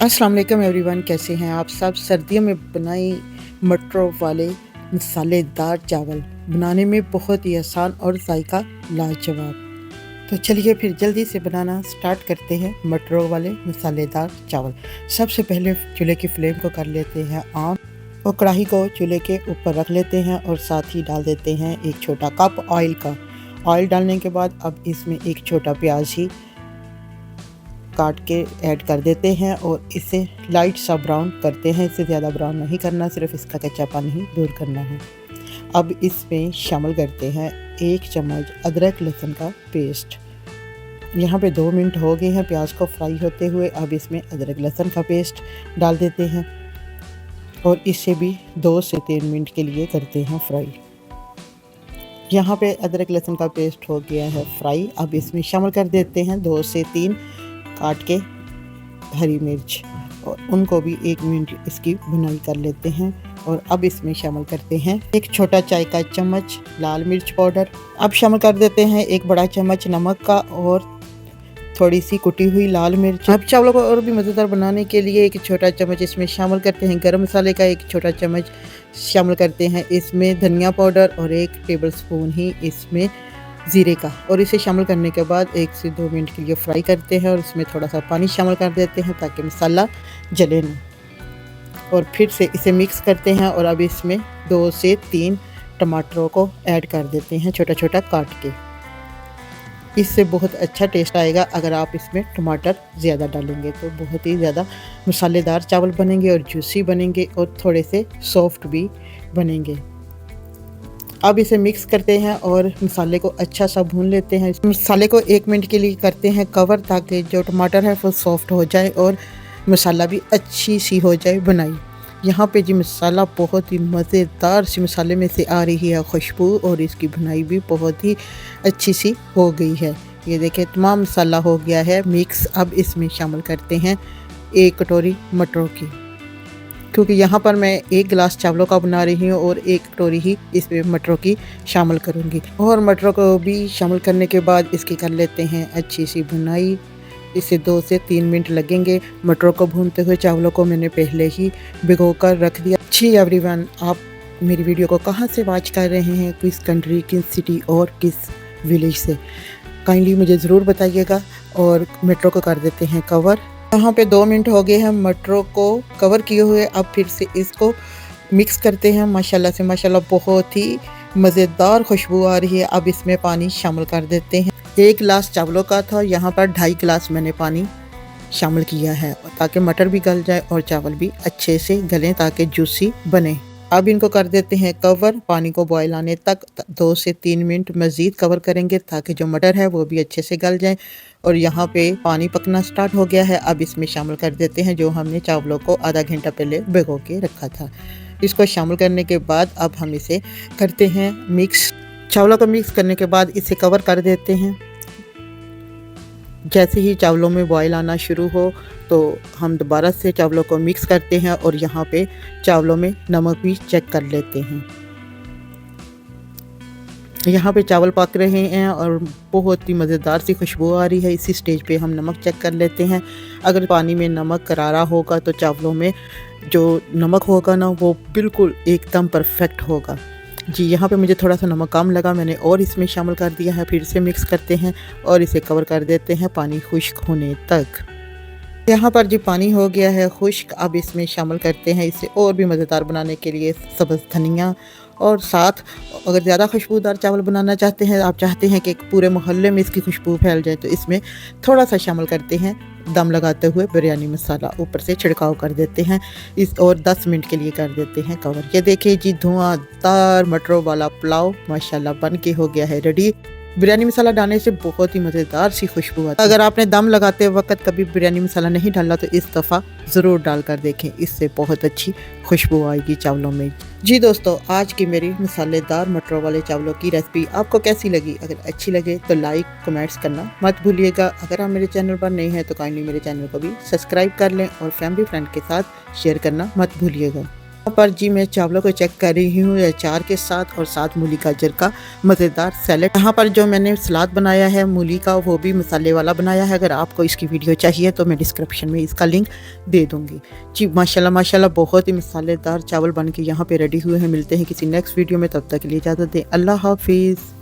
अस्सलाम वालेकुम एवरीवन, कैसे हैं आप सब। सर्दियों में बनाई मटरों वाले मसालेदार चावल बनाने में बहुत ही आसान और जायका लाजवाब। तो चलिए फिर जल्दी से बनाना स्टार्ट करते हैं मटरों वाले मसालेदार चावल। सबसे पहले चूल्हे की फ्लेम को कर लेते हैं ऑन और कढ़ाई को चूल्हे के ऊपर रख लेते हैं और साथ ही डाल देते हैं एक छोटा कप ऑयल का। ऑयल डालने के बाद अब इसमें एक छोटा प्याज ही काट के ऐड कर देते हैं और इसे लाइट सा ब्राउन करते हैं। इससे ज़्यादा ब्राउन नहीं करना, सिर्फ इसका कच्चापन ही दूर करना है। अब इसमें शामिल करते हैं 1 चम्मच अदरक लहसुन का पेस्ट। यहाँ पे 2 मिनट हो गए हैं प्याज को फ्राई होते हुए। अब इसमें अदरक लहसुन का पेस्ट डाल देते हैं और इसे भी 2 से 3 मिनट के लिए करते हैं फ्राई। यहाँ पे अदरक लहसुन का पेस्ट हो गया है फ्राई। अब इसमें शामिल कर देते हैं 2 से 3 काट के हरी मिर्च और उनको भी 1 मिनट इसकी भुनाई कर लेते हैं। और अब इसमें शामिल करते हैं 1 छोटा चाय का चम्मच लाल मिर्च पाउडर। अब शामिल कर देते हैं 1 बड़ा चम्मच नमक का और थोड़ी सी कुटी हुई लाल मिर्च। अब चावलों को और भी मज़ेदार बनाने के लिए 1 छोटा चम्मच इसमें शामिल करते हैं गरम मसाले का। 1 छोटा चम्मच शामिल करते हैं इसमें धनिया पाउडर और 1 टेबलस्पून ही इसमें ज़ीरे का। और इसे शामिल करने के बाद 1 से 2 मिनट के लिए फ्राई करते हैं और इसमें थोड़ा सा पानी शामिल कर देते हैं ताकि मसाला जले ना। और फिर से इसे मिक्स करते हैं और अब इसमें 2 से 3 टमाटरों को ऐड कर देते हैं छोटा छोटा काट के। इससे बहुत अच्छा टेस्ट आएगा। अगर आप इसमें टमाटर ज़्यादा डालेंगे तो बहुत ही ज़्यादा मसालेदार चावल बनेंगे और जूसी बनेंगे और थोड़े से सॉफ्ट भी बनेंगे। अब इसे मिक्स करते हैं और मसाले को अच्छा सा भून लेते हैं। मसाले को 1 मिनट के लिए करते हैं कवर ताकि जो टमाटर है वो सॉफ्ट हो जाए और मसाला भी अच्छी सी हो जाए बनाई। यहाँ पे जी मसाला बहुत ही मज़ेदार सी मसाले में से आ रही है खुशबू और इसकी भुनाई भी बहुत ही अच्छी सी हो गई है। ये देखिए तमाम मसाला हो गया है मिक्स। अब इसमें शामिल करते हैं 1 कटोरी मटरों की, क्योंकि यहाँ पर मैं 1 गिलास चावलों का बना रही हूँ और 1 कटोरी ही इसमें मटरों की शामिल करूँगी। और मटरों को भी शामिल करने के बाद इसकी कर लेते हैं अच्छी सी भुनाई। इसे 2 से 3 मिनट लगेंगे मटरों को भूनते हुए। चावलों को मैंने पहले ही भिगो कर रख दिया। जी एवरीवन, आप मेरी वीडियो को कहाँ से वॉच कर रहे हैं, किस कंट्री, किस सिटी और किस विलेज से, काइंडली मुझे ज़रूर बताइएगा। और मटरों को कर देते हैं कवर। यहाँ पे 2 मिनट हो गए हैं मटरों को कवर किए हुए। अब फिर से इसको मिक्स करते हैं। माशाल्लाह से माशाल्लाह बहुत ही मज़ेदार खुशबू आ रही है। अब इसमें पानी शामिल कर देते हैं। 1 गिलास चावलों का था, यहाँ पर 2.5 गिलास मैंने पानी शामिल किया है ताकि मटर भी गल जाए और चावल भी अच्छे से गलें ताकि जूसी बने। अब इनको कर देते हैं कवर। पानी को बॉयल आने तक 2 से 3 मिनट मज़ीद कवर करेंगे ताकि जो मटर है वो भी अच्छे से गल जाए। और यहाँ पे पानी पकना स्टार्ट हो गया है। अब इसमें शामिल कर देते हैं जो हमने चावलों को आधा घंटा पहले भिगो के रखा था। इसको शामिल करने के बाद अब हम इसे करते हैं मिक्स। चावलों को मिक्स करने के बाद इसे कवर कर देते हैं। जैसे ही चावलों में बॉयल आना शुरू हो तो हम दोबारा से चावलों को मिक्स करते हैं और यहाँ पे चावलों में नमक भी चेक कर लेते हैं। यहाँ पे चावल पक रहे हैं और बहुत ही मज़ेदार सी खुशबू आ रही है। इसी स्टेज पे हम नमक चेक कर लेते हैं। अगर पानी में नमक करारा होगा तो चावलों में जो नमक होगा ना वो बिल्कुल एकदम परफेक्ट होगा। जी यहाँ पे मुझे थोड़ा सा नमक कम लगा, मैंने और इसमें शामिल कर दिया है। फिर से मिक्स करते हैं और इसे कवर कर देते हैं पानी खुश्क होने तक। यहाँ पर जी पानी हो गया है खुश्क। अब इसमें शामिल करते हैं इसे और भी मज़ेदार बनाने के लिए सब्ज़ धनिया। और साथ अगर ज़्यादा खुशबूदार चावल बनाना चाहते हैं, आप चाहते हैं कि पूरे मोहल्ले में इसकी खुशबू फैल जाए, तो इसमें थोड़ा सा शामिल करते हैं दम लगाते हुए बिरयानी मसाला। ऊपर से छिड़काव कर देते हैं इस और 10 मिनट के लिए कर देते हैं कवर। ये देखिए जी धुआंधार मटरों वाला पुलाव माशाल्लाह बन के हो गया है रेडी। बिरयानी मसाला डालने से बहुत ही मज़ेदार सी खुशबू आती है। अगर आपने दम लगाते वक्त कभी बिरयानी मसाला नहीं डाला तो इस दफ़ा ज़रूर डाल कर देखें, इससे बहुत अच्छी खुशबू आएगी चावलों में। जी दोस्तों, आज की मेरी मसालेदार मटरों वाले चावलों की रेसिपी आपको कैसी लगी? अगर अच्छी लगे तो लाइक कमेंट्स करना मत भूलिएगा। अगर आप मेरे चैनल पर नए हैं तो काइंडली मेरे चैनल को भी सब्सक्राइब कर लें और फैमिली फ्रेंड के साथ शेयर करना मत भूलिएगा। यहाँ पर जी मैं चावलों को चेक कर रही हूँ अचार के साथ और साथ मूली गाजर का मज़ेदार सैलेड। यहाँ पर जो मैंने सलाद बनाया है मूली का वो भी मसाले वाला बनाया है। अगर आपको इसकी वीडियो चाहिए तो मैं डिस्क्रिप्शन में इसका लिंक दे दूँगी। जी माशाल्लाह माशाल्लाह बहुत ही मसालेदार चावल बन के यहाँ पे रेडी हुए हैं। मिलते हैं किसी नेक्स्ट वीडियो में, तब तक के लिए इजाज़त दें। अल्लाह हाफिज़।